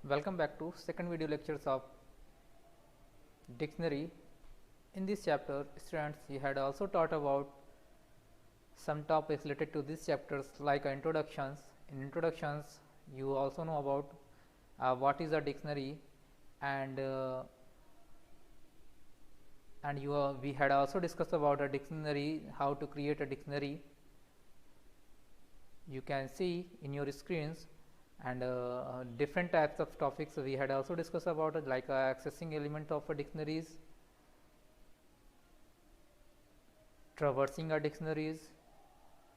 Welcome back to second video lectures of dictionary. In this chapter, students, we had also taught about some topics related to these chapters like introductions. In introductions, you also know about what is a dictionary, and we had also discussed about a dictionary, how to create a dictionary. You can see in your screens, and different types of topics we had also discussed about it, like accessing element of a dictionaries, traversing a dictionaries.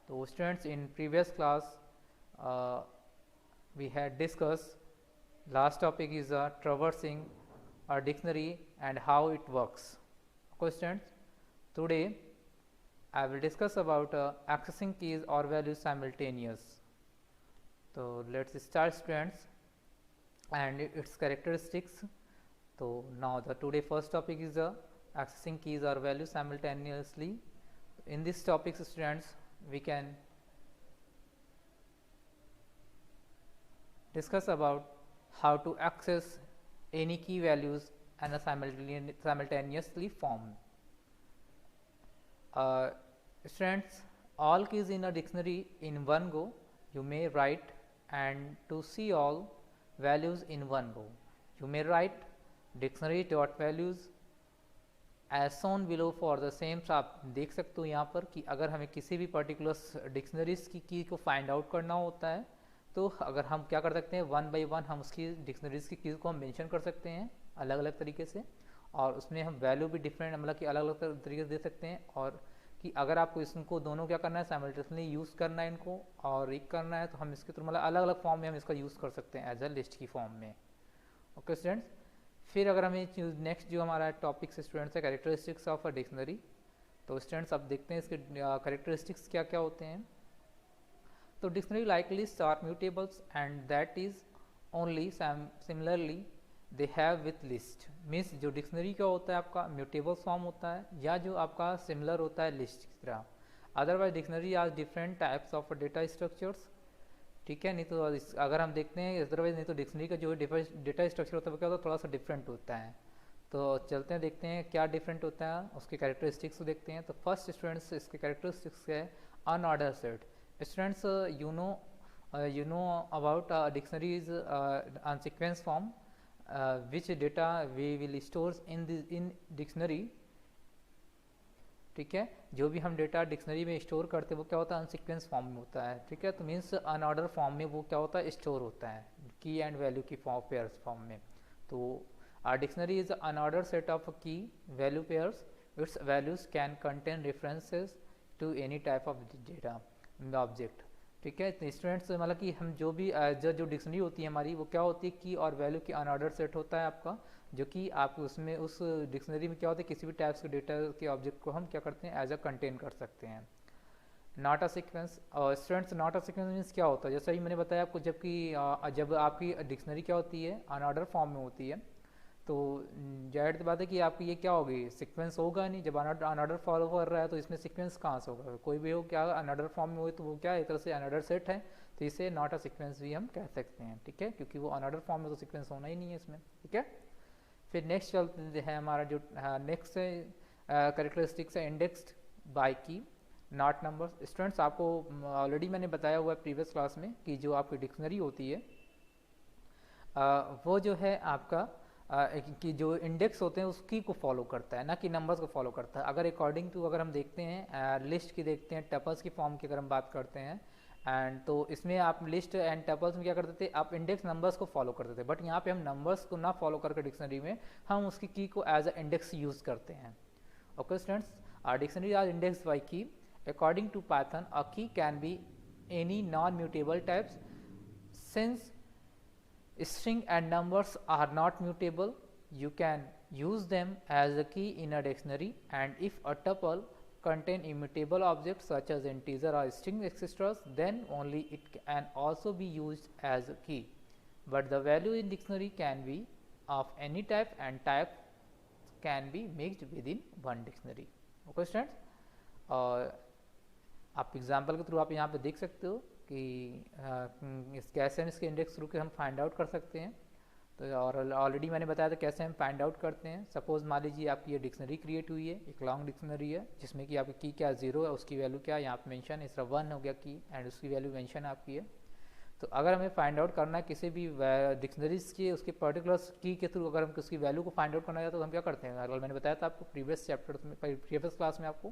So students, in previous class uh, we had discussed last topic is traversing a dictionary and how it works. Okay students, today I will discuss about accessing keys or values simultaneous. So let's start students, and its characteristics. So now the today first topic is accessing keys or values simultaneously. In this topic students, we can discuss about how to access any key values and a simultaneously form. Students, all keys in a dictionary in one go you may write, and to see all values in one go you may write dictionary dot values as shown below for the same. आप देख सकते हो यहाँ पर कि अगर हमें किसी भी पर्टिकुलर डिक्शनरीज की को फाइंड आउट करना होता है तो अगर हम क्या कर सकते हैं, वन बाय वन हम उसकी डिक्शनरीज की कीज़ को हम मेंशन कर सकते हैं अलग अलग तरीके से, और उसमें हम वैल्यू भी डिफरेंट मतलब कि अलग अलग तरीके से दे सकते हैं. और कि अगर आपको इसको दोनों क्या करना है, साइमल्टेनियसली यूज़ करना है इनको और एक करना है, तो हम इसके थ्रू मतलब अलग अलग फॉर्म में हम इसका यूज़ कर सकते हैं एज अ लिस्ट की फॉर्म में. ओके स्टूडेंट्स, फिर अगर हमें नेक्स्ट जो हमारा टॉपिक स्टूडेंट्स है कैरेक्टरिस्टिक्स ऑफ अ डिक्शनरी. तो स्टूडेंट्स अब देखते हैं इसके कैरेक्टरिस्टिक्स क्या क्या होते हैं. तो dictionary like list are mutables and that is only similarly they have with list. Means जो डिक्शनरी क्या होता है आपका म्यूटेबल फॉर्म होता है या जो आपका सिमिलर होता है लिस्ट की तरह. Otherwise dictionary are different types of data structures. ठीक है, नहीं तो अगर हम देखते हैं अदरवाइज नहीं तो डिक्शनरी का जो डेटा स्ट्रक्चर होता है वो क्या होता है, थोड़ा सा डिफरेंट होता है. तो चलते हैं देखते हैं क्या डिफरेंट होता है, उसके कैरेक्टरिस्टिक्स को देखते हैं. तो फर्स्ट स्टूडेंट्स इसके कैरेक्टरिस्टिक्स है unordered set. Students you know about dictionaries on sequence form which data we will stores in dictionary. ठीक है, जो भी हम डेटा डिक्शनरी में स्टोर करते हैं वो क्या होता है, अनसीक्वेंस फॉर्म में होता है. ठीक है, तो मीन्स अनऑर्डर फॉर्म में वो क्या होता है, स्टोर होता है की एंड वैल्यू की पेयर्स फॉर्म में. तो our dictionary is an ordered set of key value pairs. Its values can contain references to any type of data object. ठीक है, तो स्टूडेंट्स मतलब कि हम जो भी जो डिक्शनरी होती है हमारी वो क्या होती है, की और वैल्यू की अनऑर्डर सेट होता है आपका, जो कि आप उसमें उस डिक्शनरी में क्या होता है किसी भी टाइप्स के डेटा के ऑब्जेक्ट को हम क्या करते हैं एज अ कंटेन कर सकते हैं. Not a sequence. Students not a sequence means क्या होता है, जैसा ही मैंने बताया आपको, जबकि जब आपकी डिक्शनरी क्या होती है अनऑर्डर फॉर्म में होती है तो जाहिर सी बात है कि आपकी ये क्या होगी, सीक्वेंस होगा नहीं. जब अनऑर्डर फॉलो कर रहा है तो इसमें सीक्वेंस कहाँ से होगा, कोई भी हो क्या अनऑर्डर फॉर्म में हो तो वो क्या एक तरह से अनऑर्डर सेट है, तो इसे नॉट अ सीक्वेंस भी हम कह सकते हैं. ठीक है, क्योंकि वो अनऑर्डर फॉर्म में तो सीक्वेंस होना ही नहीं है इसमें. ठीक है, फिर नेक्स्ट चलते हैं हमारा जो नेक्स्ट कैरेक्टरिस्टिक्स है इंडेक्स्ड बाय की नॉट नंबर्स. स्टूडेंट्स आपको ऑलरेडी मैंने बताया हुआ है प्रीवियस क्लास में कि जो आपकी डिक्शनरी होती है वो जो है आपका कि जो इंडेक्स होते हैं उसकी को फॉलो करता है, ना कि नंबर्स को फॉलो करता है. अगर अकॉर्डिंग टू अगर हम देखते हैं लिस्ट की देखते हैं टपल्स की फॉर्म की अगर हम बात करते हैं एंड तो इसमें आप लिस्ट एंड टपल्स में क्या करते थे, आप इंडेक्स नंबर्स को फॉलो करते थे. बट यहाँ पे हम नंबर्स को ना फॉलो करके डिक्शनरी में हम उसकी की को एज अ इंडेक्स यूज़ करते हैं. Okay students, are dictionary are index by key. According to Python a key can be any non mutable types. Since string and numbers are not mutable, you can use them as a key in a dictionary, and if a tuple contain immutable objects such as integer or string etc., then only it can also be used as a key. But the value in dictionary can be of any type and type can be mixed within one dictionary. Okay students, आप example के through आप यहाँ पे देख सकते हो कि इस कैसे हम इसके इंडेक्स थ्रू के हम फाइंड आउट कर सकते हैं. तो और ऑलरेडी मैंने बताया था कैसे हम फाइंड आउट करते हैं। सपोज मान लीजिए आपकी ये डिक्शनरी क्रिएट हुई है, एक लॉन्ग डिक्शनरी है जिसमें कि आपकी की क्या 0 है, उसकी वैल्यू क्या है यहाँ पे मेंशन है, इस तरह 1 हो गया की एंड उसकी वैल्यू मेंशन आपकी है। तो अगर हमें फाइंड आउट करना है किसी भी डिक्शनरीज के उसके पर्टिकुलर की के थ्रू, अगर हम उसकी वैल्यू को फाइंड आउट करना है तो हम क्या करते हैं, अगर मैंने बताया था आपको प्रीवियस चैप्टर में, प्रीवियस क्लास में आपको,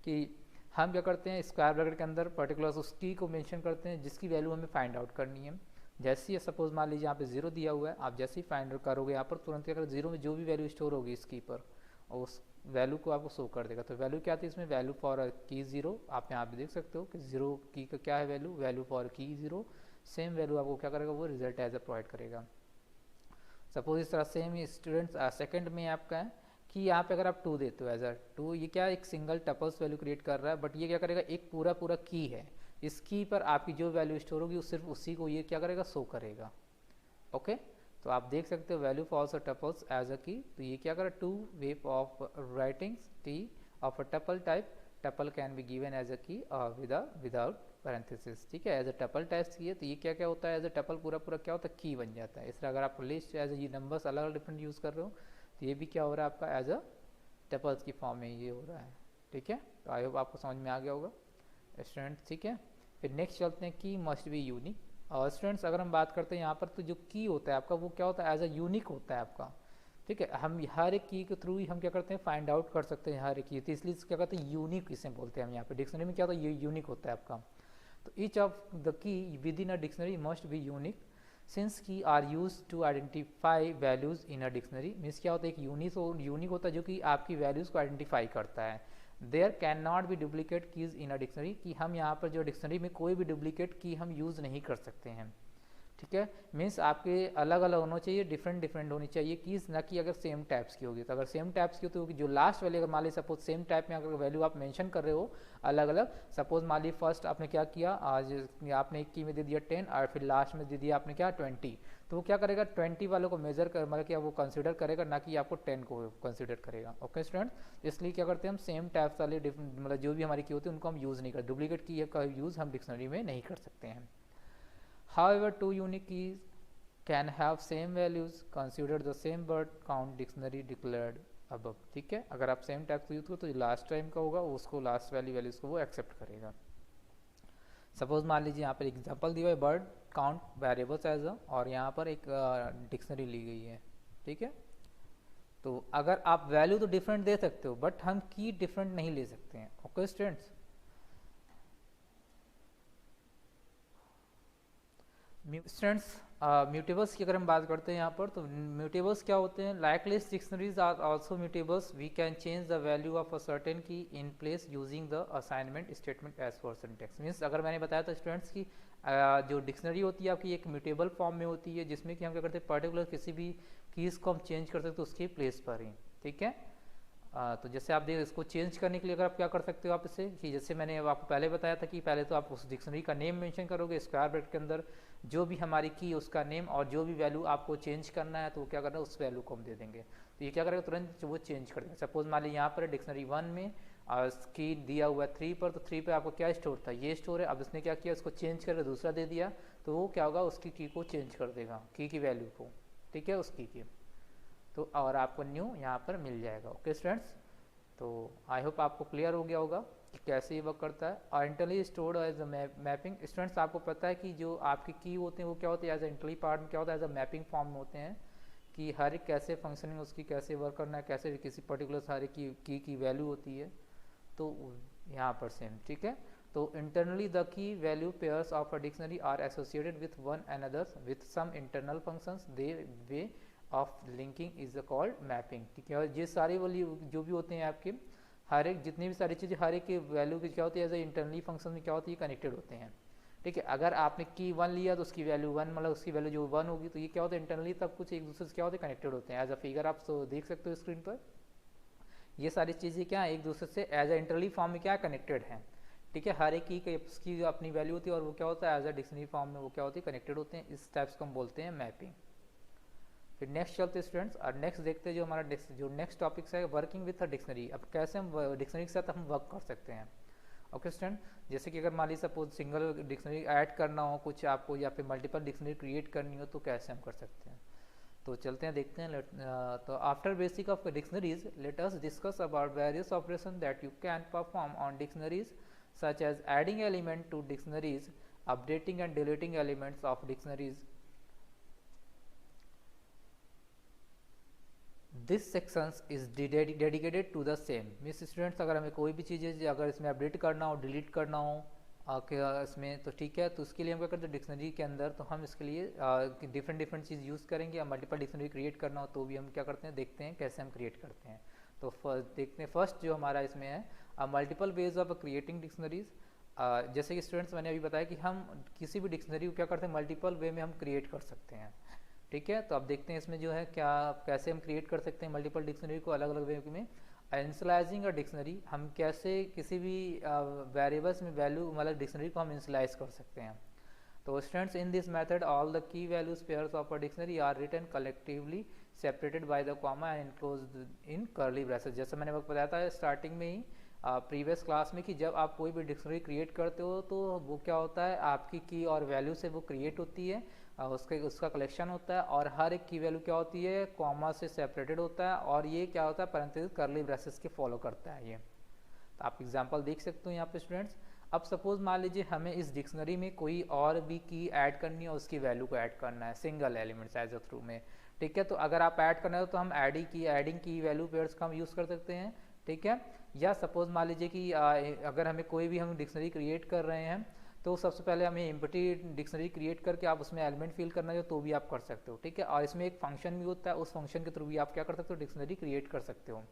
कि हम क्या करते हैं स्क्वायर ब्रैकेट के अंदर पर्टिकुलर उस की को मेंशन करते हैं जिसकी वैल्यू हमें फाइंड आउट करनी है। जैसे ही सपोज मान लीजिए यहाँ पे 0 दिया हुआ है, आप जैसे ही फाइंड आउट करोगे यहाँ पर तुरंत क्या, अगर 0 में जो भी वैल्यू स्टोर होगी इस की पर, और उस वैल्यू को आपको शो कर देगा। तो वैल्यू क्या थी इसमें, वैल्यू फॉर की 0, आप यहाँ पे देख सकते हो कि 0 की का क्या है वैल्यू, वैल्यू फॉर की 0, सेम वैल्यू आपको क्या करेगा, वो रिजल्ट एज ए प्रोवाइड करेगा। सपोज इस तरह सेम स्टूडेंट्स सेकंड में आपका है कि यहाँ पे अगर आप 2 देते हो एज अ 2, ये क्या एक सिंगल टपल्स वैल्यू क्रिएट कर रहा है, बट ये क्या करेगा, एक पूरा पूरा की है, इस की पर आपकी जो वैल्यू स्टोर होगी सिर्फ उसी को ये क्या करेगा, शो करेगा। ओके, तो आप देख सकते हो value for tuples as a key, तो ये क्या करेगा, 2 way of writing t of a tuple type, tuple can be given as a key without parenthesis. ठीक है, एज अ टपल टाइप्स की है तो ये क्या क्या होता है, एज अ टपल पूरा पूरा क्या होता है, की बन जाता है। इस तरह अगर आप लिस्ट एज ये नंबर्स अलग अलग डिफरेंट यूज़ कर रहे हो तो ये भी क्या हो रहा है आपका एज अ टपल्स की फॉर्म में ये हो रहा है। ठीक है, तो आई होप आपको समझ में आ गया होगा स्टूडेंट। ठीक है, फिर नेक्स्ट चलते हैं, की मस्ट बी यूनिक। और स्टूडेंट्स अगर हम बात करते हैं यहाँ पर, तो जो की होता है आपका वो क्या होता है, एज अ यूनिक होता है आपका। ठीक है, हम हर एक की के थ्रू ही हम क्या करते हैं, फाइंड आउट कर सकते हैं हर एक की, तो इसलिए क्या कहते हैं, यूनिक इसे बोलते हैं हम यहाँ पे। डिक्शनरी में क्या होता है, ये यूनिक होता है आपका। तो each of the key within a dictionary must be unique since key are use to identify values in a dictionary. Means क्या होता है, एक यूनिक होता है जो कि आपकी वैल्यूज को आइडेंटिफाई करता है। There can not be duplicate keys in a dictionary, कि हम यहाँ पर जो डिक्शनरी में कोई भी डुप्लीकेट की हम यूज़ नहीं कर सकते हैं। ठीक है, मीन्स आपके अलग अलग होना चाहिए, डिफरेंट डिफरेंट होनी चाहिए कीज, ना कि अगर सेम टाइप्स की होगी। तो अगर सेम टाइप्स की होती, जो लास्ट वाले, अगर मान लीजिए सपोज सेम टाइप में अगर वैल्यू आप मेंशन कर रहे हो अलग अलग, सपोज मान लीजिए फर्स्ट आपने क्या किया, आज आपने एक की में दे दिया 10 और फिर लास्ट में दे दिया आपने क्या 20, तो वो क्या करेगा, 20 वालों को मेजर कर, मतलब क्या वो कंसिडर करेगा, ना कि आपको 10 को कंसिडर करेगा। ओके स्टूडेंट, इसलिए क्या करते हैं हम सेम टाइप्स वाले मतलब जो भी हमारी की होती है उनको हम यूज़ नहीं करते, डुप्लीकेट की का यूज़ हम डिक्शनरी में नहीं कर सकते हैं। However, two unique keys can have same values, consider the same word count dictionary declared above। ठीक है, अगर आप सेम टाइप को यूज करो तो लास्ट टाइम का होगा उसको, लास्ट वाली वैल्यूज को वो एक्सेप्ट करेगा। सपोज मान लीजिए यहाँ पर एग्जांपल दिया है word count variables as a, और यहाँ पर एक डिक्शनरी ली गई है। ठीक है, तो अगर आप वैल्यू तो डिफरेंट दे सकते हो बट हम की डिफरेंट नहीं ले सकते हैं। ओके स्टूडेंट्स, स्टूडेंट्स म्यूटेबल्स की अगर हम बात करते हैं यहाँ पर, तो म्यूटेबल्स क्या होते हैं, like list dictionaries are also mutables, we can change the value of a certain key in place using the assignment statement as per syntax. Means अगर मैंने बताया था स्टूडेंट्स की जो डिक्शनरी होती है आपकी एक म्यूटेबल फॉर्म में होती है, जिसमें कि हम क्या करते हैं, पर्टिकुलर किसी भी कीज़ को हम चेंज कर सकते हैं उसके प्लेस पर ही। ठीक है, तो जैसे आप देख, इसको चेंज करने के लिए अगर आप क्या कर सकते हो आप इसे, कि जैसे मैंने आपको पहले बताया था कि पहले तो आप उस डिक्शनरी का नेम मेंशन करोगे स्क्वायर ब्रैकेट के अंदर, जो भी हमारी की उसका नेम, और जो भी वैल्यू आपको चेंज करना है तो वो क्या करना है, उस वैल्यू को हम दे देंगे। तो ये क्या करेगा, तुरंत वो चेंज कर देंगे। सपोज मान लीजिए यहाँ पर डिक्शनरी 1 में की दिया हुआ है 3 पर, तो 3 पे आपको क्या स्टोर था, ये स्टोर है। अब इसने क्या किया, इसको चेंज करके दूसरा दे दिया, तो वो क्या होगा, उसकी की को चेंज कर देगा, की वैल्यू को। ठीक है, उस की तो और आपको न्यू यहाँ पर मिल जाएगा। ओके स्टूडेंट्स, तो आई होप आपको क्लियर हो गया होगा कि कैसे ये वर्क करता है। और internally stored as a mapping, students आपको पता है कि जो आपकी की होते हैं वो क्या होते हैं, एज अ इंटरनली पार्ट में क्या होता है, एज अ मैपिंग फॉर्म में होते हैं, कि हर एक कैसे फंक्शनिंग उसकी कैसे वर्क करना है, कैसे किसी पर्टिकुलर सारे की वैल्यू होती है, तो यहाँ पर सेम। ठीक है, तो internally the key value pairs of a dictionary are associated with one another with some internal functions, the way of linking is called mapping. ठीक है, और ये सारी वाली जो भी होते हैं आपके, हर एक जितनी भी सारी चीज़ें, हर एक की वैल्यू की क्या होती है, एज ए इंटरनली फंक्शन में क्या होती है, कनेक्टेड होते हैं। ठीक है, अगर आपने की 1 लिया तो उसकी वैल्यू 1, मतलब उसकी वैल्यू जो 1 होगी, तो ये क्या होता है, इंटरनली सब कुछ एक दूसरे से क्या होते हैं, कनेक्टेड होते हैं। एज अ फिगर आप देख सकते हो स्क्रीन पर, ये सारी चीज़ें क्या है, एक दूसरे से एज अ इंटरनली फॉर्म में क्या कनेक्टेड हैं। ठीक है, हर एक की जो अपनी वैल्यू होती है, और वो क्या होता है, एज अ डिक्शनरी फॉर्म में वो क्या होती है, कनेक्टेड होते हैं। इस टाइप्स को हम बोलते हैं मैपिंग। फिर नेक्स्ट चलते हैं स्टूडेंट्स, और नेक्स्ट देखते हैं जो हमारा जो नेक्स्ट टॉपिक है, वर्किंग विथ अ डिक्शनरी। अब कैसे हम डिक्शनरी के साथ हम वर्क कर सकते हैं। ओके स्टूडेंट, जैसे कि अगर मान लीजिए सपोज सिंगल डिक्शनरी ऐड करना हो कुछ आपको, या फिर मल्टीपल डिक्शनरी क्रिएट करनी हो, तो कैसे हम कर सकते हैं। तो चलते हैं देखते हैं। तो after basic of dictionaries let us discuss about various operation that you can perform on dictionaries such as adding element to dictionaries, updating and deleting elements of dictionaries. This sections is dedicated to the same. Means students अगर हमें कोई भी चीज़ें अगर इसमें update करना हो, delete करना हो इसमें, तो ठीक है, तो उसके लिए हम क्या करते हैं डिक्शनरी के अंदर, तो हम इसके लिए डिफरेंट चीज़ यूज़ करेंगे। या मल्टीपल डिक्शनरी क्रिएट करना हो तो भी हम क्या करते हैं, देखते हैं कैसे हम क्रिएट करते हैं। तो देखते हैं फर्स्ट जो हमारा इसमें है multiple ways of creating dictionaries. जैसे कि स्टूडेंट्स मैंने अभी बताया कि हम किसी भी डिक्शनरी को क्या करते हैं मल्टीपल वे में हम क्रिएट कर सकते हैं। ठीक है, तो अब देखते हैं इसमें जो है क्या कैसे हम क्रिएट कर सकते हैं मल्टीपल डिक्शनरी को अलग अलग वे में। इनिशियलाइजिंग अ डिक्शनरी, हम कैसे किसी भी वेरिएबल्स में वैल्यू मतलब डिक्शनरी को हम इनिशियलाइज कर सकते हैं। तो students in this method all the key values pairs of a dictionary are written collectively separated by the comma and enclosed in curly braces. जैसे मैंने वक्त बताया था स्टार्टिंग में ही प्रीवियस क्लास में कि जब आप कोई भी डिक्शनरी क्रिएट करते हो तो वो क्या होता है आपकी की और वैल्यू से वो क्रिएट होती है, उसका कलेक्शन होता है, और हर एक की वैल्यू क्या होती है कॉमा से सेपरेटेड होता है, और ये क्या होता है पैरेंथेसिस कर्ली ब्रेसेस के फॉलो करता है ये। तो आप एग्जांपल देख सकते हो यहाँ पे स्टूडेंट्स। अब सपोज मान लीजिए हमें इस डिक्शनरी में कोई और भी की ऐड करनी है, उसकी वैल्यू को ऐड करना है single elements as a through में। ठीक है, तो अगर आप ऐड करना है तो हम एडिंग की वैल्यू पेयर्स का हम यूज़ कर सकते हैं। ठीक है, या सपोज मान लीजिए कि अगर हमें कोई भी हम डिक्शनरी क्रिएट कर रहे हैं तो सबसे पहले हमें एम्प्टी डिक्शनरी क्रिएट करके आप उसमें एलिमेंट फिल करना है तो भी आप कर सकते हो। ठीक है, और इसमें एक फंक्शन भी होता है, उस फंक्शन के थ्रू भी आप क्या कर सकते हो डिक्शनरी क्रिएट कर सकते हो।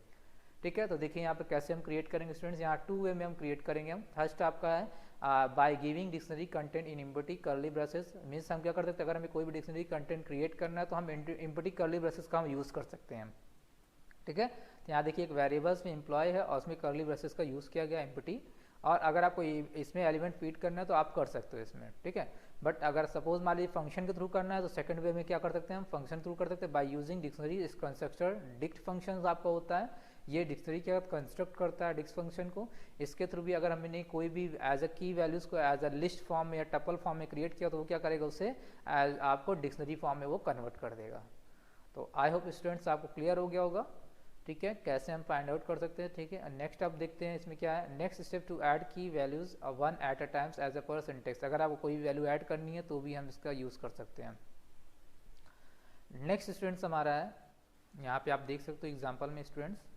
ठीक है, तो देखिए यहाँ पे कैसे हम क्रिएट करेंगे स्टूडेंट्स, यहाँ 2 वे में हम क्रिएट करेंगे। हम फर्स्ट आपका है by giving dictionary content in empty curly braces. Means हम क्या कर सकते हैं अगर हमें कोई भी डिक्शनरी कंटेंट क्रिएट करना है तो हम एम्प्टी कर्ली ब्रेसेस का हम यूज़ कर सकते हैं। ठीक है, तो यहाँ देखिए एक वेरिएबल्स में एम्प्लॉय है और उसमें कर्ली ब्रेसेस का यूज़ किया गया एम्प्टी, और अगर आपको इसमें एलिमेंट फीड करना है तो आप कर सकते हो इसमें। ठीक है, बट अगर सपोज मान लीजिए फंक्शन के थ्रू करना है तो सेकंड वे में क्या कर सकते हैं हम फंक्शन थ्रू कर सकते हैं बाय यूजिंग डिक्शनरी इस कंस्ट्रक्टर डिक्ट फंक्शन आपका होता है, ये डिक्शनरी क्या कंस्ट्रक्ट करता है डिक्ट फंक्शन को। इसके थ्रू भी अगर हमने कोई भी एज अ की वैल्यूज़ को एज अ लिस्ट फॉर्म में या टपल फॉर्म में क्रिएट किया तो वो क्या करेगा उसे एज आपको डिक्शनरी फॉर्म में वो कन्वर्ट कर देगा। तो आई होप स्टूडेंट्स आपको क्लियर हो गया होगा। ठीक है, कैसे हम फाइंड आउट कर सकते हैं। ठीक है, नेक्स्ट आप देखते हैं इसमें क्या है। Next step to add key values one at a times as a per syntax. अगर आपको कोई वैल्यू ऐड करनी है तो भी हम इसका यूज़ कर सकते हैं। नेक्स्ट स्टूडेंट्स हमारा है, यहाँ पे आप देख सकते हो एग्जांपल में स्टूडेंट्स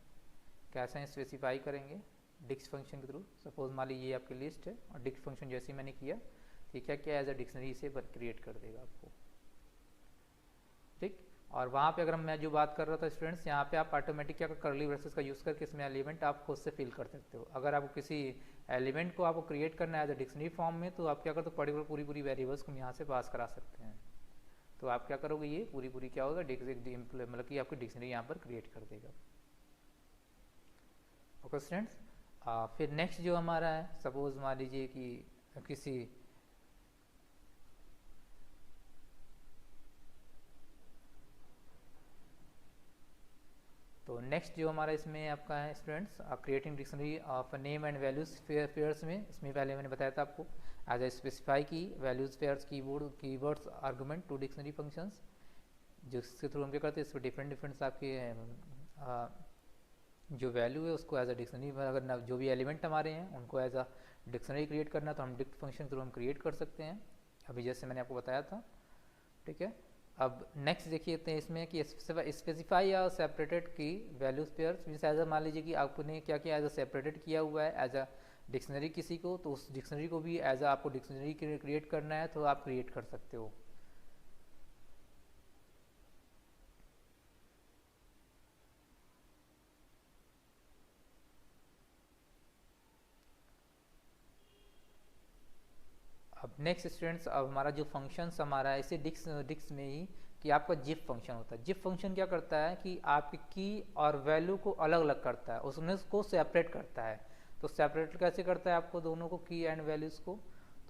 कैसे हम स्पेसिफाई करेंगे डिक्ट फंक्शन के थ्रू। सपोज मान लीजिए ये आपकी लिस्ट है और डिक्ट फंक्शन जैसे मैंने किया ठीक है क्या एज अ डिक्शनरी से क्रिएट कर देगा आपको। ठीक, और वहाँ पे अगर मैं जो बात कर रहा था स्टूडेंट्स, यहाँ पे आप ऑटोमेटिक क्या कर्ली ब्रेसेस का यूज़ करके इसमें एलिमेंट आप खुद से फिल कर सकते हो। अगर आपको किसी एलिमेंट को आपको क्रिएट करना है एज अ डिक्शनरी फॉर्म में तो आप क्या करते हो पर्टिकुलर पूरी वेरिएबल्स को यहाँ से पास करा सकते हैं। तो आप क्या करोगे ये पूरी क्या होगा मतलब कि आपकी डिक्शनरी यहाँ पर क्रिएट कर देगा। ओके स्टूडेंट्स, फिर नेक्स्ट जो हमारा है सपोज मान लीजिए कि किसी तो नेक्स्ट जो हमारा इसमें आपका है students creating dictionary of name and values pairs में। इसमें पहले मैंने बताया था आपको as a specify key values pairs keywords argument to dictionary functions, जिसके थ्रू हम क्या करते हैं इसमें डिफरेंट आपके जो वैल्यू है उसको एज अ डिक्शनरी अगर जो भी एलिमेंट हमारे हैं उनको एज अ डिक्शनरी क्रिएट करना तो हम डिक्ट फंक्शन थ्रू हम क्रिएट कर सकते हैं, अभी जैसे मैंने आपको बताया था। ठीक है, अब नेक्स्ट देखिए इसमें कि स्पेसिफाई या separated key values pairs means as a मान लीजिए कि आपने क्या किया एज अ सेपरेटेड किया हुआ है एज अ डिक्शनरी किसी को, तो उस डिक्शनरी को भी एज अ आपको डिक्शनरी क्रिएट करना है तो आप क्रिएट कर सकते हो। अब नेक्स्ट स्टूडेंट्स अब हमारा जो फंक्शंस हमारा है इसे डिक्स में ही कि आपका जिप फंक्शन होता है। जिप फंक्शन क्या करता है कि आपकी की और वैल्यू को अलग अलग करता है, उसमें उसको सेपरेट करता है। तो सेपरेट कैसे करता है आपको दोनों को की एंड वैल्यूज़ को,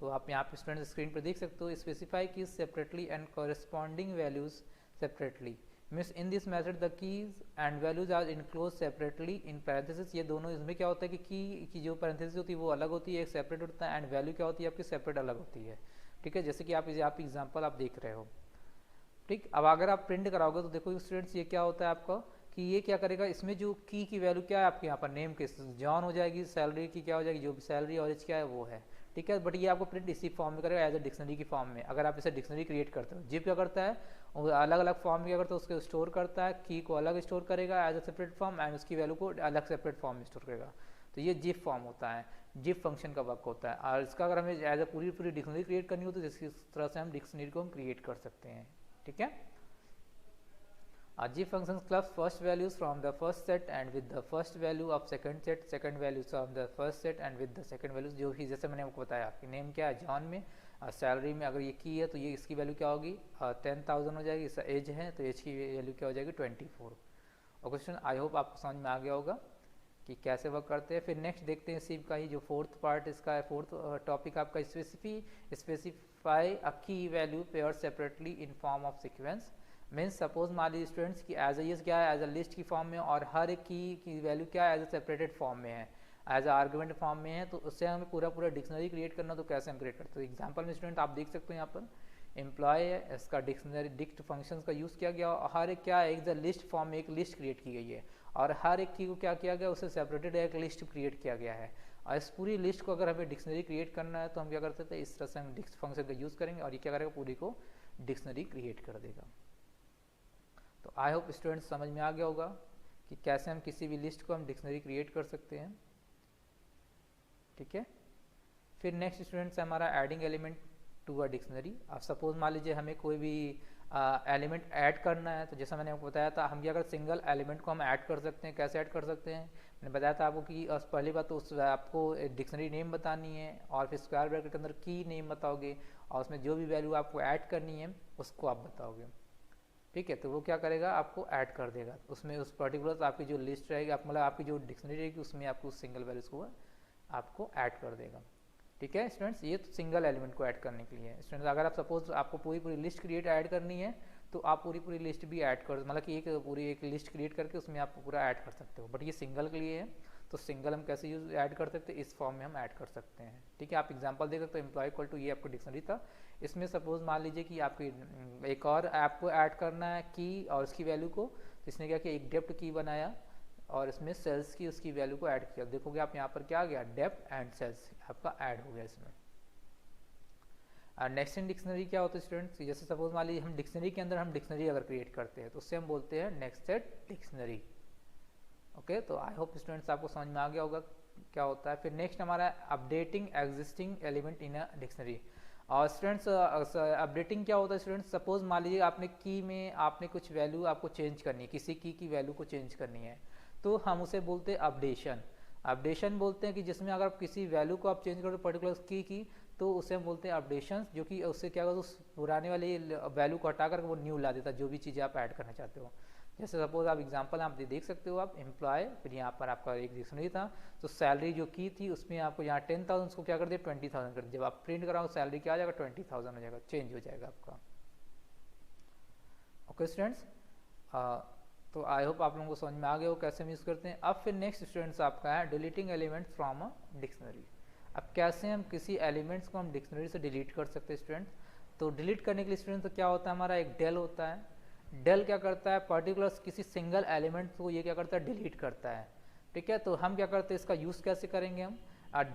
तो आप यहाँ पे स्टूडेंट स्क्रीन पर देख सकते हो specify keys separately and corresponding values separately. Means in this method the keys and values are enclose separately in parenthesis. ये दोनों इसमें क्या होता है कि की जो पैरेंथेसिस होती है वो अलग होती है, एक सेपरेट होता है, एंड वैल्यू क्या होती है आपकी सेपरेट अलग होती है। ठीक है, जैसे कि आप एग्जाम्पल आप देख रहे हो। ठीक। अब अगर आप प्रिंट कराओगे तो देखो स्टूडेंट्स ये क्या होता है आपका कि ये क्या करेगा, इसमें जो की वैल्यू क्या है आपके यहाँ पर नेम के जॉन हो जाएगी, सैलरी की क्या हो जाएगी, जो भी सैलरी और एज क्या है वो है, ठीक है। बट ये आपको प्रिंट इसी फॉर्म में करेगा एज ए डिक्शनरी की फॉर्म में। अगर आप इसे डिक्शनरी क्रिएट करते हो, जिप क्या करता है वो अलग अलग फॉर्म में क्या करता है उसको स्टोर करता है, की को अलग स्टोर करेगा as a separate form and उसकी वैल्यू को अलग सेपरेट फॉर्म में स्टोर करेगा। तो ये जिप फॉर्म होता है, जिप फंक्शन का वर्क होता है। और इसका अगर हमें एज ए पूरी डिक्शनरी क्रिएट करनी हो तो इस तरह से हम डिक्शनरी को हम क्रिएट कर सकते हैं, ठीक है। G functions clubs first values from the first set and with the first value of second set, second values from the first set and with the second values, जो कि जैसे मैंने आपको बताया कि नेम क्या है जॉन में, सैलरी में अगर ये की है तो ये इसकी वैल्यू क्या होगी 10,000 हो जाएगी, इसका एज है तो एज की वैल्यू क्या हो जाएगी 24। और क्वेश्चन आई होप आपको समझ में आ गया होगा कि कैसे वर्क करते हैं। फिर नेक्स्ट देखते हैं सिव का ही जो फोर्थ पार्ट इसका है, फोर्थ टॉपिक आपका स्पेसिफाई अ की value pair separately in form of sequence. Means suppose मान लीजिए स्टूडेंट्स की एज ए क्या है एज अ लिस्ट की फॉर्म में और हर एक की वैल्यू क्या है एज अ सेपरेटेड फॉर्म में है, एज अ आर्गुमेंट फॉर्म में है। तो उससे हमें पूरा डिक्शनरी क्रिएट करना, तो कैसे हम क्रिएट करते हैं। एग्जांपल में स्टूडेंट आप देख सकते हो यहाँ पर एम्प्लॉय है, इसका डिक्शनरी डिक्ट फंक्शन का यूज़ किया गया और हर एक क्या है एक लिस्ट फॉर्म में एक लिस्ट क्रिएट की गई है और हर एक की को क्या किया गया उसे सेपरेटेड एक लिस्ट क्रिएट किया गया है। और इस पूरी लिस्ट को अगर हमें डिक्शनरी क्रिएट करना है तो हम क्या करते थे इस तरह से हम डिक्ट फंक्शन का यूज़ करेंगे और ये क्या करेगा पूरी को डिक्शनरी क्रिएट कर देगा। तो आई होप स्टूडेंट्स समझ में आ गया होगा कि कैसे हम किसी भी लिस्ट को हम डिक्शनरी क्रिएट कर सकते हैं, ठीक है। फिर नेक्स्ट स्टूडेंट्स हमारा adding element to a dictionary. अब सपोज मान लीजिए हमें कोई भी एलिमेंट ऐड करना है, तो जैसा मैंने आपको बताया था हम क्या अगर सिंगल एलिमेंट को हम ऐड कर सकते हैं। कैसे ऐड कर सकते हैं मैंने बताया था आपको कि पहली बात तो उस आपको डिक्शनरी नेम बतानी है और फिर स्क्वायर ब्रैकेट के अंदर की नेम बताओगे और उसमें जो भी वैल्यू आपको ऐड करनी है उसको आप बताओगे, ठीक है। तो वो क्या करेगा आपको ऐड कर देगा उसमें उस पर्टिकुलर आपकी जो लिस्ट रहेगी आप मतलब आपकी जो डिक्शनरी रहेगी उसमें आपको उस सिंगल वैल्यूज को आपको ऐड कर देगा, ठीक है स्टूडेंट्स। ये तो सिंगल एलिमेंट को ऐड करने के लिए है स्टूडेंट्स। अगर आप सपोज आपको पूरी लिस्ट क्रिएट ऐड करनी है तो आप पूरी लिस्ट भी ऐड कर मतलब कि एक लिस्ट क्रिएट करके उसमें आप पूरा ऐड कर सकते हो। बट ये सिंगल के लिए है तो सिंगल हम कैसे यूज ऐड कर सकते हैं इस फॉर्म में हम ऐड कर सकते हैं, ठीक है। आप एग्जांपल देख सकते हो एम्प्लॉय इक्वल टू ये आपको डिक्शनरी था, इसमें सपोज मान लीजिए कि आपकी एक और आपको ऐड करना है की और उसकी वैल्यू को, तो इसने क्या किया एक डेप्थ की बनाया और इसमें सेल्स की उसकी वैल्यू को ऐड किया। देखोगे आप यहाँ पर क्या आ गया डेप्थ एंड सेल्स आपका ऐड हो गया इसमें। नेक्स्ट इन डिक्शनरी क्या होता है स्टूडेंट्स, जैसे सपोज मान लीजिए हम डिक्शनरी के अंदर हम डिक्शनरी अगर क्रिएट करते हैं तो उससे हम बोलते हैं नेक्स्ट सेट डिक्शनरी, ओके। तो आई होप स्टूडेंट्स आपको समझ में आ गया होगा क्या होता है। फिर नेक्स्ट हमारा updating existing element in a dictionary. और स्टूडेंट्स अपडेटिंग क्या होता है स्टूडेंट्स, सपोज मान लीजिए आपने की में आपने कुछ वैल्यू आपको चेंज करनी है, किसी की वैल्यू को चेंज करनी है तो हम उसे बोलते हैं अपडेशन। अपडेशन बोलते हैं कि जिसमें अगर आप किसी वैल्यू को आप चेंज करो पर्टिकुलर की तो उसे हम बोलते हैं अपडेशन, जो कि उससे क्या होगा उस पुराने वाली वैल्यू को हटाकर वो न्यू ला देता है जो भी चीज़ें आप ऐड करना चाहते हो। जैसे सपोज आप एग्जांपल आप देख सकते हो आप एम्प्लॉय, फिर यहाँ पर आपका एक डिक्शनरी था तो सैलरी जो की थी उसमें आपको यहाँ 10,000 उसको क्या कर दिया 20,000 कर दिया। जब आप प्रिंट कराओ सैलरी क्या आ जाएगा 20,000 हो जाएगा, चेंज हो जाएगा आपका, ओके स्टूडेंट्स। तो आई होप आप लोगों को समझ में आ गया हो कैसे हम यूज़ करते हैं। अब फिर नेक्स्ट स्टूडेंट्स आपका है deleting element from a dictionary. अब कैसे हम किसी एलिमेंट्स को हम डिक्शनरी से डिलीट कर सकते हैं स्टूडेंट्स। तो डिलीट करने के लिए स्टूडेंट्स तो क्या होता है हमारा एक डेल होता है, डेल क्या करता है पर्टिकुलर किसी सिंगल एलिमेंट को ये क्या करता है डिलीट करता है, ठीक है। तो हम क्या करते हैं इसका यूज़ कैसे करेंगे हम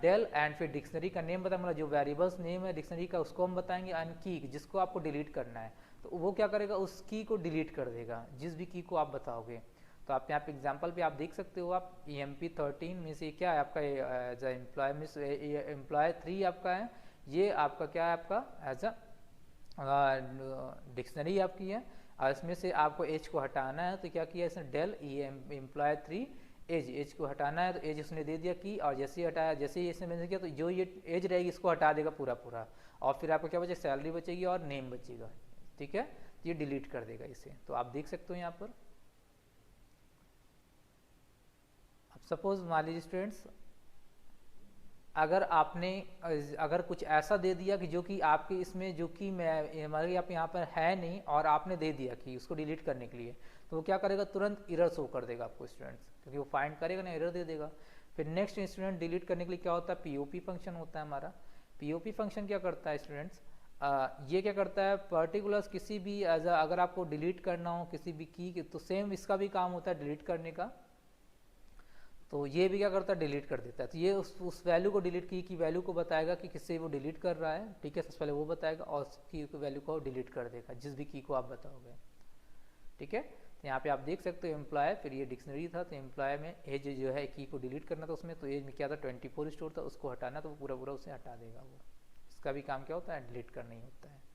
डेल एंड फिर डिक्शनरी का नेम बताएंगे, मतलब जो वेरिएबल्स नेम है डिक्शनरी का उसको हम बताएंगे एंड की जिसको आपको डिलीट करना है तो वो क्या करेगा उस की को डिलीट कर देगा जिस भी की को आप बताओगे। तो आप यहाँ पे एग्जांपल पे आप देख सकते हो आप EMP13 में से क्या है आपका as a employ means employ 3 आपका है, ये आपका क्या है आपका एज अ डिक्शनरी आपकी है और इसमें से आपको एज को हटाना है तो क्या किया इसने डेल एम्प्लॉय 3 एज को हटाना है तो एज उसने दे दिया की और जैसे ही हटाया जैसे ही इसने मैंने किया तो जो ये एज रहेगी इसको हटा देगा पूरा और फिर आपको क्या बचेगा सैलरी बचेगी और नेम बचेगा, ठीक है। ये डिलीट कर देगा इसे। तो आप देख सकते हो यहाँ पर अब सपोज मान लीजिए स्टूडेंट्स अगर कुछ ऐसा दे दिया कि जो कि आपके इसमें जो कि मैं हमारे आप यहाँ पर है नहीं और आपने दे दिया कि उसको डिलीट करने के लिए तो वो क्या करेगा तुरंत एरर शो कर देगा आपको स्टूडेंट्स, क्योंकि वो फाइंड करेगा ना एरर दे देगा। फिर नेक्स्ट इंस्ट्रूमेंट डिलीट करने के लिए क्या होता है POP फंक्शन होता है हमारा। POP फंक्शन क्या करता है स्टूडेंट्स, ये क्या करता है, पर्टिकुलर्स किसी भी एज अगर आपको डिलीट करना हो किसी भी की तो सेम इसका भी काम होता है डिलीट करने का। तो ये भी क्या करता है, डिलीट कर देता है। तो ये उस वैल्यू को डिलीट की वैल्यू को बताएगा कि किससे वो डिलीट कर रहा है, ठीक है। सबसे पहले वो बताएगा और की वैल्यू को डिलीट कर देगा जिस भी की को आप बताओगे, ठीक है। तो यहाँ पे आप देख सकते हो एम्प्लॉय, फिर ये डिक्शनरी था, तो एम्प्लॉय में एज जो है की को डिलीट करना था उसमें, तो एज में क्या था 24 स्टोर था, उसको हटाना तो वो पूरा पूरा उसे हटा देगा। वो इसका भी काम क्या होता है, डिलीट करना ही होता है।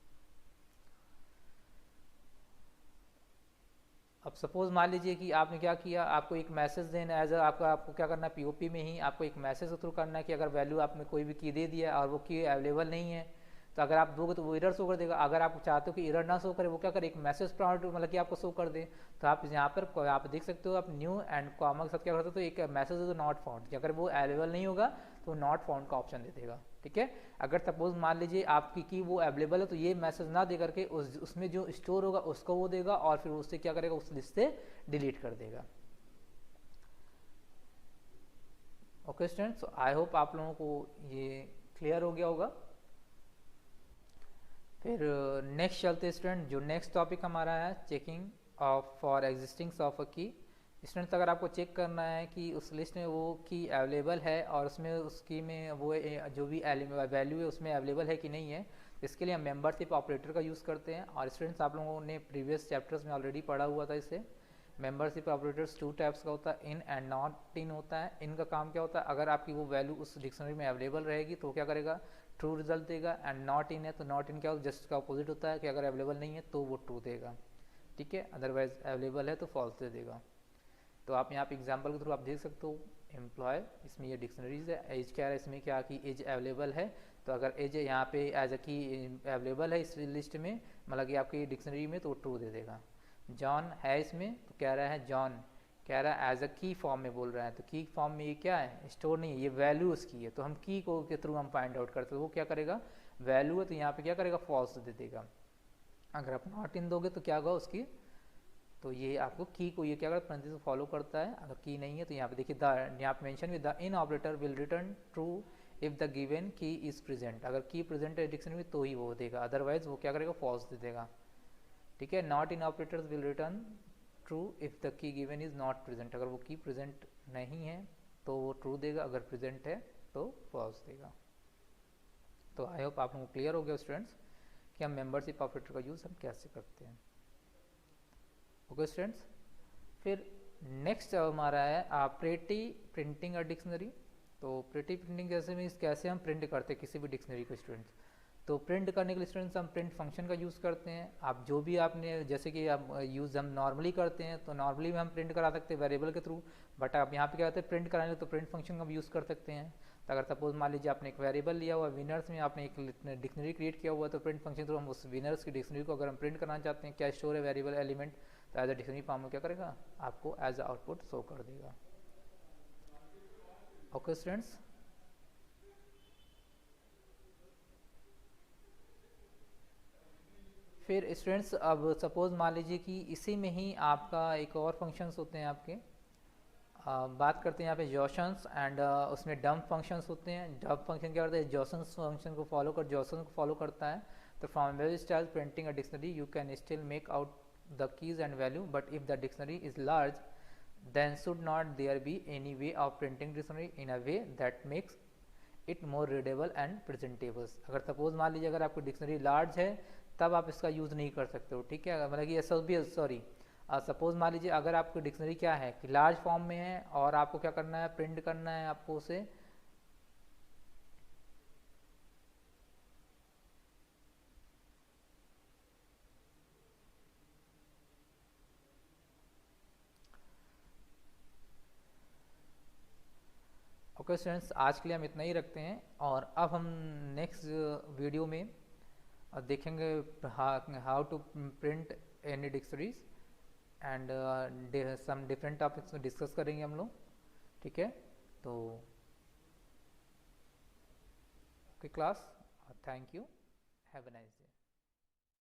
अब सपोज मान लीजिए कि आपने क्या किया, आपको एक मैसेज देना एज आपको क्या करना है, पीओपी में ही आपको एक मैसेज के थ्रू करना है कि अगर वैल्यू आपने कोई भी की दे दिया और वो की अवेलेबल नहीं है, तो अगर आप दोगे तो वो एरर शो कर देगा। अगर आप चाहते हो कि एरर ना शो करे, वो क्या करे, एक मैसेज प्रॉम्प्ट मतलब कि आपको शो कर दे। तो आप यहाँ पर आप देख सकते हो, आप न्यू एंड कॉमा के साथ क्या करते हो, तो एक मैसेज इज नॉट फाउंड, कि अगर वो अवेलेबल नहीं होगा तो नॉट फाउंड का ऑप्शन दे देगा, ठीक है। अगर सपोज मान लीजिए आपकी की वो अवेलेबल है, तो ये मैसेज ना दे करके उसमें जो स्टोर होगा उसको वो देगा और फिर उससे क्या करेगा, उस लिस्ट से डिलीट कर देगा। ओके स्टूडेंट्स, आई होप आप लोगों को ये क्लियर हो गया होगा। फिर नेक्स्ट चलते स्टूडेंट, जो नेक्स्ट टॉपिक हमारा है checking of for existings of a key. Students अगर आपको चेक करना है कि उस लिस्ट में वो की अवेलेबल है और उसमें उस की में वो जो भी वैल्यू है उसमें अवेलेबल है कि नहीं है, तो इसके लिए हम मेंबरशिप ऑपरेटर का यूज़ करते हैं। और स्टूडेंट्स आप लोगों ने प्रीवियस चैप्टर्स में ऑलरेडी पढ़ा हुआ था इसे। मेंबरशिप ऑपरेटर्स 2 टाइप्स का होता है, इन एंड नॉट इन होता है। इनका काम क्या होता है, अगर आपकी वो वैल्यू उस डिक्शनरी में अवेलेबल रहेगी तो क्या करेगा, ट्रू रिजल्ट देगा। एंड नॉट इन है तो नॉट इन क्या होता है, जस्ट का अपोजिट होता है कि अगर अवेलेबल नहीं है तो वो ट्रू देगा, ठीक है। अदरवाइज अवेलेबल है तो फॉल्स दे देगा। तो आप यहाँ पे एग्जांपल के थ्रू आप देख सकते हो, एम्प्लॉय इसमें ये डिक्शनरीज है, एज क्या है इसमें क्या कि एज अवेलेबल है, तो अगर एज यहाँ पे एज अ की अवेलेबल है इस लिस्ट में, मतलब कि आपकी डिक्शनरी में, तो ट्रू दे देगा। जॉन है इसमें तो कह रहा है जॉन, कह रहा है एज अ की फॉर्म में बोल रहा है, तो की फॉर्म में ये क्या है, स्टोर नहीं है, ये वैल्यू उसकी है। तो हम की को के थ्रू हम फाइंड आउट करते हैं, वो क्या करेगा, वैल्यू है तो यहाँ पे क्या करेगा, फॉल्स दे देगा। अगर आप नॉट इन दोगे तो क्या होगा उसकी, तो ये आपको की को ये क्या करता है, पैरेंथेसिस फॉलो करता है। अगर की नहीं है तो यहाँ पे देखिए द, यहाँ पे mention with the in operator will return true if the given की इज प्रेजेंट। अगर की प्रेजेंट है डिक्शनरी में तो ही वो देगा, अदरवाइज वो क्या करेगा, फॉल्स दे देगा, ठीक है। Not in operators will return true if the key given is not present. अगर वो की प्रेजेंट नहीं है तो वो ट्रू देगा, अगर प्रेजेंट है तो फॉल्स देगा। तो आई होप आप लोगों को क्लियर हो गया स्टूडेंट्स कि हम मेंबरशिप ऑपरेटर का यूज़ हम कैसे करते हैं। ओके स्टूडेंट्स, फिर नेक्स्ट हमारा है प्रेटी प्रिंटिंग अ डिक्शनरी। तो प्रेटी प्रिंटिंग कैसे मीन्स कैसे हम प्रिंट करते हैं किसी भी डिक्शनरी को स्टूडेंट्स। तो प्रिंट करने के लिए स्टूडेंट्स हम प्रिंट फंक्शन का यूज़ करते हैं। आप जो भी आपने जैसे कि आप यूज़ हम नॉर्मली करते हैं, तो नॉर्मली में हम प्रिंट करा सकते हैं वेरिएबल के थ्रू, बट आप यहाँ पे क्या करते हैं, प्रिंट कराने तो प्रिंट फंक्शन का हम यूज़ कर सकते हैं। तो अगर सपोज मान लीजिए आपने एक वेरिएबल लिया हुआ विनर्स में, आपने एक डिक्शनरी क्रिएट किया हुआ, तो प्रिंट फंक्शन थ्रू हम उस विनर्स की डिक्शनरी को अगर हम प्रिंट करना चाहते हैं, क्या स्टोर है वेरिएबल एलिमेंट, तो एज अ डिक्शनरी फॉर्म में क्या करेगा, आपको एज अ आउटपुट शो कर देगा। ओके स्टूडेंट्स, फिर स्टूडेंट्स अब सपोज मान लीजिए कि इसी में ही आपका एक और फंक्शंस होते हैं आपके, बात करते हैं यहाँ पे जॉशंस एंड उसमें डंप फंक्शंस होते हैं। डंप फंक्शन क्या करता है, जॉशंस फंक्शन को फॉलो करता है। तो from very style printing a dictionary you can still make out the keys and value, but if the dictionary is large then should not there be any way of printing dictionary in a way that makes it more readable and presentables. अगर suppose मान लीजिए अगर आपकी dictionary large है तब आप इसका use नहीं कर सकते हो, ठीक है। मतलब कि ऐसा भी, सॉरी, सपोज मान लीजिए अगर आपकी डिक्शनरी क्या है कि लार्ज फॉर्म में है और आपको क्या करना है, प्रिंट करना है आपको उसे, ओके स्टूडेंट्स, आज के लिए हम इतना ही रखते हैं। और अब हम नेक्स्ट वीडियो में देखेंगे how to print any dictionaries and some different topics discuss करेंगे हम लोग, ठीक है। तो okay class, thank you, have a nice day.